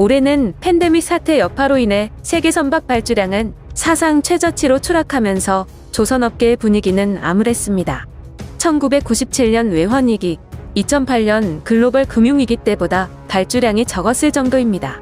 올해는 팬데믹 사태 여파로 인해 세계 선박 발주량은 사상 최저치로 추락하면서 조선업계의 분위기는 암울했습니다. 1997년 외환위기, 2008년 글로벌 금융위기 때보다 발주량이 적었을 정도입니다.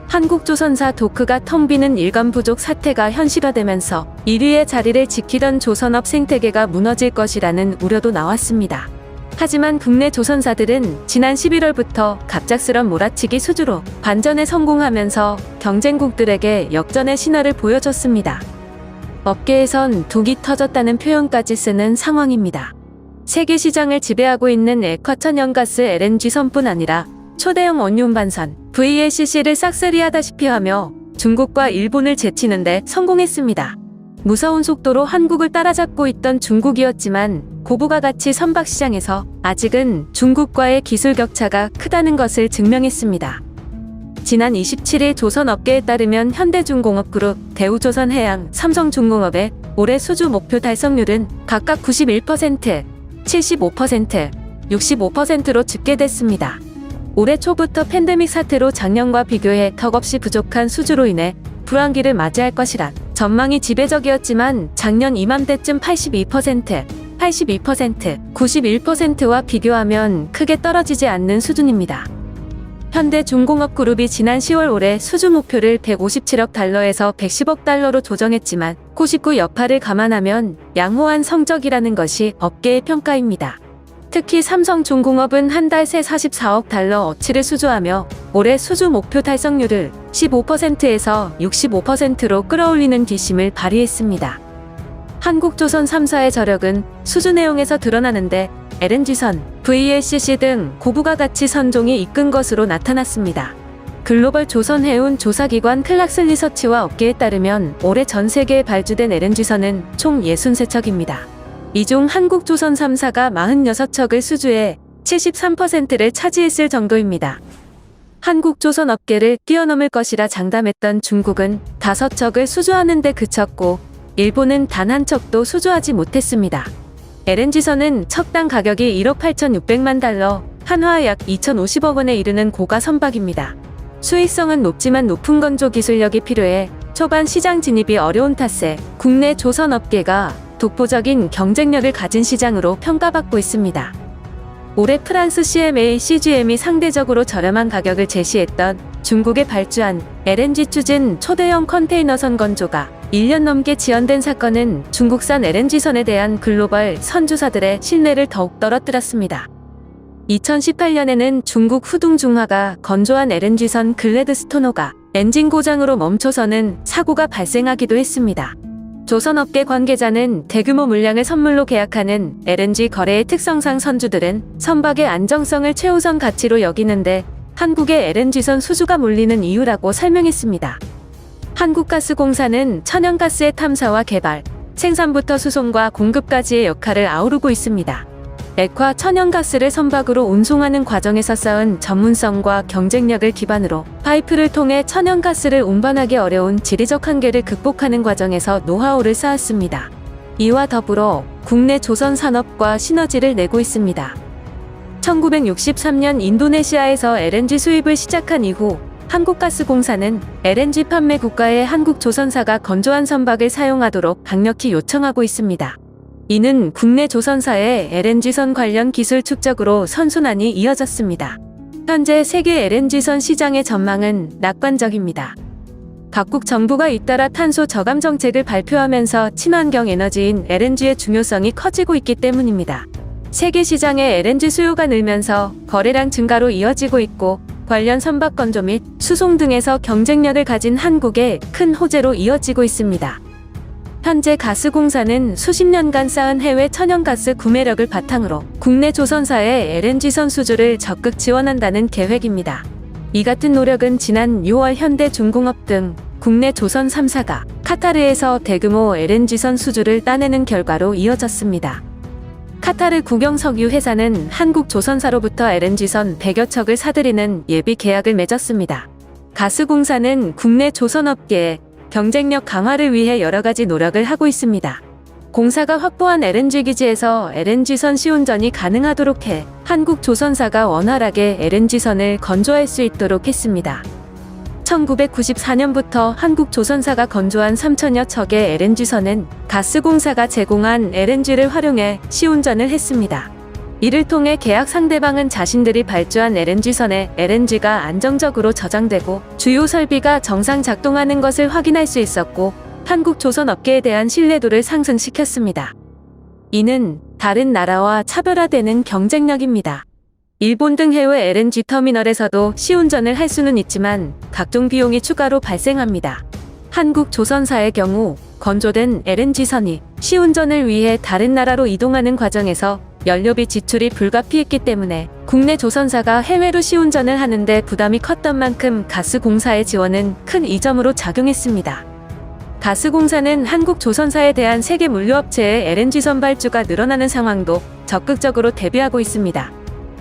한국조선사 도크가 텅 비는 일감 부족 사태가 현실화되면서 1위의 자리를 지키던 조선업 생태계가 무너질 것이라는 우려도 나왔습니다. 하지만 국내 조선사들은 지난 11월부터 갑작스런 몰아치기 수주로 반전에 성공하면서 경쟁국들에게 역전의 신화를 보여줬습니다. 업계에선 독이 터졌다는 표현까지 쓰는 상황입니다. 세계 시장을 지배하고 있는 액화천연가스 LNG선뿐 아니라 초대형 원유 운반선 VLCC를 싹쓸이하다시피 하며 중국과 일본을 제치는데 성공했습니다. 무서운 속도로 한국을 따라잡고 있던 중국이었지만 고부가 가치 선박 시장에서 아직은 중국과의 기술 격차가 크다는 것을 증명했습니다. 지난 27일 조선업계에 따르면 현대중공업그룹, 대우조선해양, 삼성중공업의 올해 수주 목표 달성률은 각각 91%, 75%, 65%로 집계됐습니다. 올해 초부터 팬데믹 사태로 작년과 비교해 턱없이 부족한 수주로 인해 불황기를 맞이할 것이란 전망이 지배적이었지만 작년 이맘때쯤 82%, 91%와 비교하면 크게 떨어지지 않는 수준입니다. 현대중공업그룹이 지난 10월 올해 수주 목표를 157억 달러에서 110억 달러로 조정했지만 코식9 여파를 감안하면 양호한 성적이라는 것이 업계의 평가입니다. 특히 삼성중공업은 한 달 새 44억 달러 어치를 수주하며 올해 수주 목표 달성률을 15%에서 65%로 끌어올리는 뒷심을 발휘했습니다. 한국조선 3사의 저력은 수주 내용에서 드러나는데 LNG선, VLCC 등 고부가 가치 선종이 이끈 것으로 나타났습니다. 글로벌 조선해운 조사기관 클락슨 리서치와 업계에 따르면 올해 전 세계에 발주된 LNG선은 총 63척입니다. 이 중 한국조선 3사가 46척을 수주해 73%를 차지했을 정도입니다. 한국조선 업계를 뛰어넘을 것이라 장담했던 중국은 5척을 수주하는 데 그쳤고 일본은 단 한 척도 수주하지 못했습니다. LNG선은 척당 가격이 1억 8,600만 달러, 한화 약 2,050억 원에 이르는 고가 선박입니다. 수익성은 높지만 높은 건조 기술력이 필요해 초반 시장 진입이 어려운 탓에 국내 조선업계가 독보적인 경쟁력을 가진 시장으로 평가받고 있습니다. 올해 프랑스 CMA CGM이 상대적으로 저렴한 가격을 제시했던 중국에 발주한 LNG 추진 초대형 컨테이너선 건조가 1년 넘게 지연된 사건은 중국산 LNG선에 대한 글로벌 선주사들의 신뢰를 더욱 떨어뜨렸습니다. 2018년에는 중국 후둥중화가 건조한 LNG선 글래드스토노가 엔진 고장으로 멈춰서는 사고가 발생하기도 했습니다. 조선업계 관계자는 대규모 물량을 선물로 계약하는 LNG 거래의 특성상 선주들은 선박의 안정성을 최우선 가치로 여기는데 한국의 LNG선 수주가 몰리는 이유라고 설명했습니다. 한국가스공사는 천연가스의 탐사와 개발, 생산부터 수송과 공급까지의 역할을 아우르고 있습니다. 액화 천연가스를 선박으로 운송하는 과정에서 쌓은 전문성과 경쟁력을 기반으로 파이프를 통해 천연가스를 운반하기 어려운 지리적 한계를 극복하는 과정에서 노하우를 쌓았습니다. 이와 더불어 국내 조선 산업과 시너지를 내고 있습니다. 1963년 인도네시아에서 LNG 수입을 시작한 이후 한국가스공사는 LNG 판매 국가의 한국조선사가 건조한 선박을 사용하도록 강력히 요청하고 있습니다. 이는 국내 조선사의 LNG선 관련 기술 축적으로 선순환이 이어졌습니다. 현재 세계 LNG선 시장의 전망은 낙관적입니다. 각국 정부가 잇따라 탄소 저감 정책을 발표하면서 친환경 에너지인 LNG의 중요성이 커지고 있기 때문입니다. 세계 시장의 LNG 수요가 늘면서 거래량 증가로 이어지고 있고 관련 선박 건조 및 수송 등에서 경쟁력을 가진 한국에 큰 호재로 이어지고 있습니다. 현재 가스공사는 수십 년간 쌓은 해외 천연가스 구매력을 바탕으로 국내 조선사의 LNG선 수주를 적극 지원한다는 계획입니다. 이 같은 노력은 지난 6월 현대중공업 등 국내 조선 3사가 카타르에서 대규모 LNG선 수주를 따내는 결과로 이어졌습니다. 카타르 국영석유 회사는 한국 조선사로부터 LNG선 100여 척을 사들이는 예비 계약을 맺었습니다. 가스공사는 국내 조선업계에 경쟁력 강화를 위해 여러 가지 노력을 하고 있습니다. 공사가 확보한 LNG 기지에서 LNG선 시운전이 가능하도록 해 한국 조선사가 원활하게 LNG선을 건조할 수 있도록 했습니다. 1994년부터 한국조선사가 건조한 3천여 척의 LNG선은 가스공사가 제공한 LNG를 활용해 시운전을 했습니다. 이를 통해 계약 상대방은 자신들이 발주한 LNG선에 LNG가 안정적으로 저장되고 주요 설비가 정상 작동하는 것을 확인할 수 있었고, 한국조선 업계에 대한 신뢰도를 상승시켰습니다. 이는 다른 나라와 차별화되는 경쟁력입니다. 일본 등 해외 LNG 터미널에서도 시운전을 할 수는 있지만 각종 비용이 추가로 발생합니다. 한국조선사의 경우 건조된 LNG선이 시운전을 위해 다른 나라로 이동하는 과정에서 연료비 지출이 불가피했기 때문에 국내 조선사가 해외로 시운전을 하는데 부담이 컸던 만큼 가스공사의 지원은 큰 이점으로 작용했습니다. 가스공사는 한국조선사에 대한 세계 물류업체의 LNG선 발주가 늘어나는 상황도 적극적으로 대비하고 있습니다.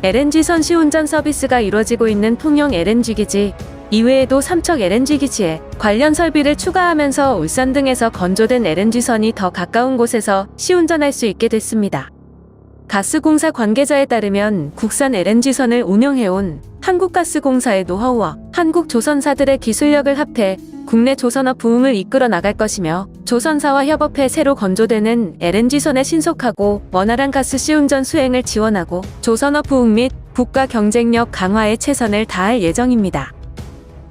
LNG선 시운전 서비스가 이루어지고 있는 통영 LNG기지 이외에도 삼척 LNG기지에 관련 설비를 추가하면서 울산 등에서 건조된 LNG선이 더 가까운 곳에서 시운전할 수 있게 됐습니다. 가스공사 관계자에 따르면 국산 LNG선을 운영해온 한국가스공사의 노하우와 한국조선사들의 기술력을 합해 국내 조선업 부흥을 이끌어 나갈 것이며, 조선사와 협업해 새로 건조되는 LNG선의 신속하고 원활한 가스 시운전 수행을 지원하고 조선업 부흥 및 국가 경쟁력 강화에 최선을 다할 예정입니다.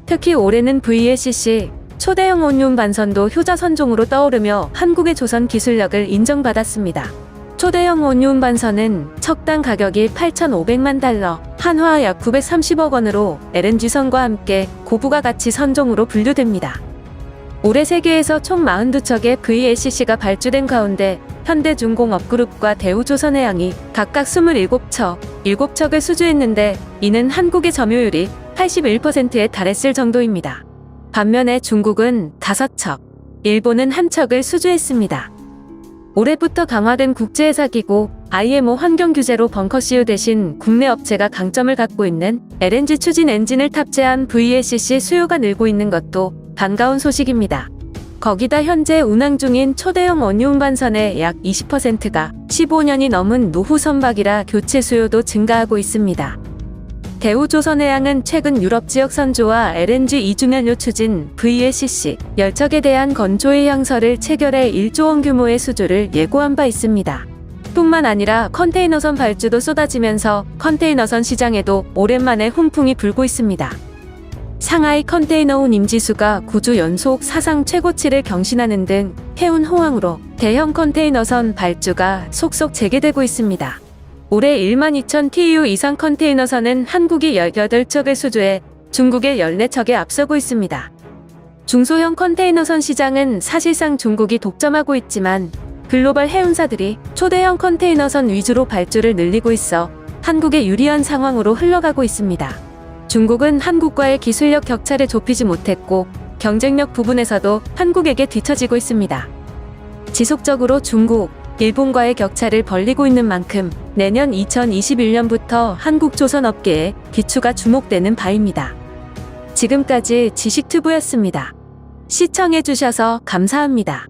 특히 올해는 VLCC 초대형 온유 반선도 효자 선종으로 떠오르며 한국의 조선 기술력을 인정받았습니다. 초대형 온유 반선은 척당 가격이 8,500만 달러, 한화 약 930억 원으로 LNG선과 함께 고부가 가치 선종으로 분류됩니다. 올해 세계에서 총 42척의 VLCC가 발주된 가운데 현대중공업그룹과 대우조선해양이 각각 27척, 7척을 수주했는데, 이는 한국의 점유율이 81%에 달했을 정도입니다. 반면에 중국은 5척, 일본은 1척을 수주했습니다. 올해부터 강화된 국제회사기구 IMO 환경규제로 벙커CU 대신 국내 업체가 강점을 갖고 있는 LNG 추진 엔진을 탑재한 VLCC 수요가 늘고 있는 것도 반가운 소식입니다. 거기다 현재 운항 중인 초대형 원유 운반선의 약 20%가 15년이 넘은 노후 선박이라 교체 수요도 증가하고 있습니다. 대우조선해양은 최근 유럽 지역 선조와 LNG 이주면료 추진 VLCC 10척에 대한 건조의 형서를 체결해 1조 원 규모의 수주를 예고한 바 있습니다. 뿐만 아니라 컨테이너선 발주도 쏟아지면서 컨테이너선 시장에도 오랜만에 훈풍이 불고 있습니다. 상하이 컨테이너운 임지수가 9주 연속 사상 최고치를 경신하는 등 해운 호황으로 대형 컨테이너선 발주가 속속 재개되고 있습니다. 올해 12,000 TEU 이상 컨테이너선은 한국이 18척을 수주해 중국의 14척에 앞서고 있습니다. 중소형 컨테이너선 시장은 사실상 중국이 독점하고 있지만 글로벌 해운사들이 초대형 컨테이너선 위주로 발주를 늘리고 있어 한국에 유리한 상황으로 흘러가고 있습니다. 중국은 한국과의 기술력 격차를 좁히지 못했고 경쟁력 부분에서도 한국에게 뒤처지고 있습니다. 지속적으로 중국, 일본과의 격차를 벌리고 있는 만큼 내년 2021년부터 한국 조선업계에 기추가 주목되는 바입니다. 지금까지 지식튜브였습니다. 시청해주셔서 감사합니다.